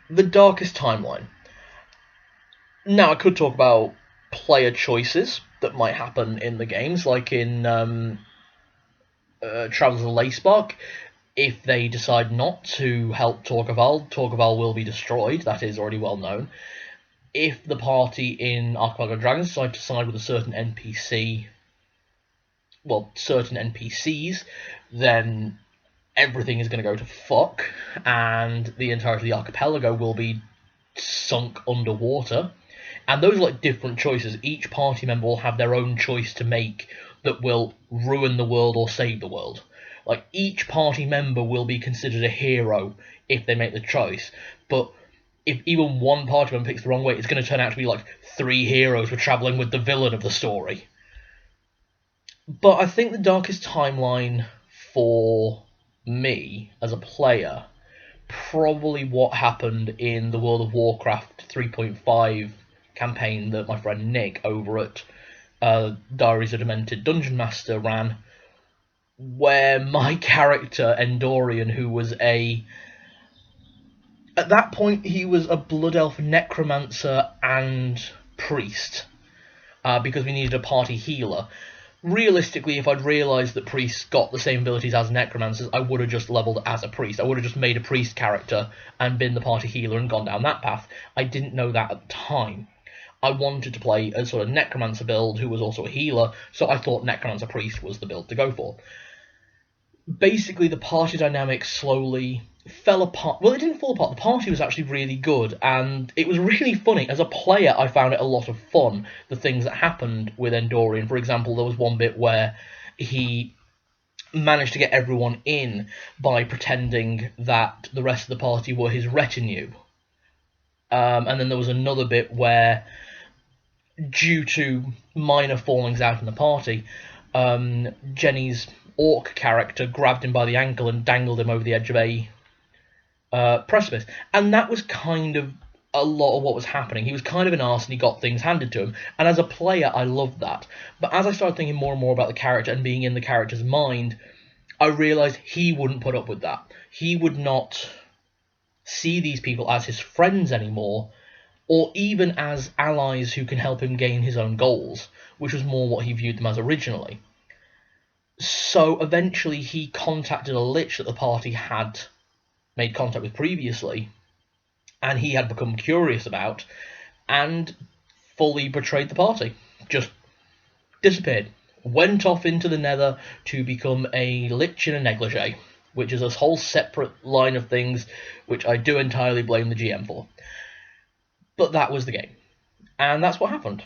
The Darkest Timeline. Now, I could talk about player choices that might happen in the games, like in Travelers of the Lacebark. If they decide not to help Torqueval will be destroyed. That is already well known. If the party in Archipelago of Dragons decide to side with a certain NPC, well, certain NPCs, then everything is going to go to fuck, and the entirety of the archipelago will be sunk underwater. And those are like different choices. Each party member will have their own choice to make that will ruin the world or save the world. Like, each party member will be considered a hero if they make the choice, but if even one party member picks the wrong way, it's going to turn out to be like 3 heroes were travelling with the villain of the story. But I think the Darkest Timeline for me as a player, probably what happened in the World of Warcraft 3.5 campaign that my friend Nick over at Diaries of a Demented Dungeon Master ran, where my character Endorian, who was at that point he was a Blood Elf necromancer and priest, because we needed a party healer. Realistically, if I'd realised that priests got the same abilities as necromancers, I would have just levelled as a priest. I would have just made a priest character and been the party healer and gone down that path. I didn't know that at the time. I wanted to play a sort of necromancer build who was also a healer, so I thought necromancer priest was the build to go for. Basically, the party dynamic slowly fell apart. Well, it didn't fall apart. The party was actually really good, and it was really funny. As a player, I found it a lot of fun, the things that happened with Endorian. For example, there was one bit where he managed to get everyone in by pretending that the rest of the party were his retinue. And then there was another bit where, due to minor fallings out in the party, Jenny's orc character grabbed him by the ankle and dangled him over the edge of a precipice. And that was kind of a lot of what was happening. He was kind of an arse and he got things handed to him. And as a player, I loved that. But as I started thinking more and more about the character and being in the character's mind, I realised he wouldn't put up with that. He would not see these people as his friends anymore, or even as allies who can help him gain his own goals, which was more what he viewed them as originally. So eventually he contacted a lich that the party had made contact with previously, and he had become curious about, and fully betrayed the party. Just disappeared. Went off into the nether to become a lich in a negligee, which is a whole separate line of things which I do entirely blame the GM for. But that was the game. And that's what happened.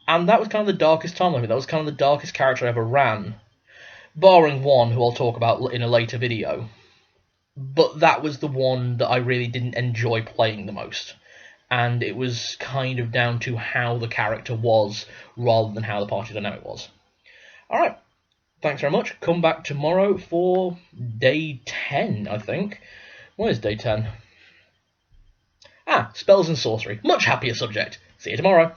And that was kind of the darkest timeline. That was kind of the darkest character I ever ran, barring one who I'll talk about in a later video. But that was the one that I really didn't enjoy playing the most. And it was kind of down to how the character was, rather than how the party dynamic was. Alright, thanks very much. Come back tomorrow for day 10, I think. What is day 10? Spells and sorcery. Much happier subject. See you tomorrow.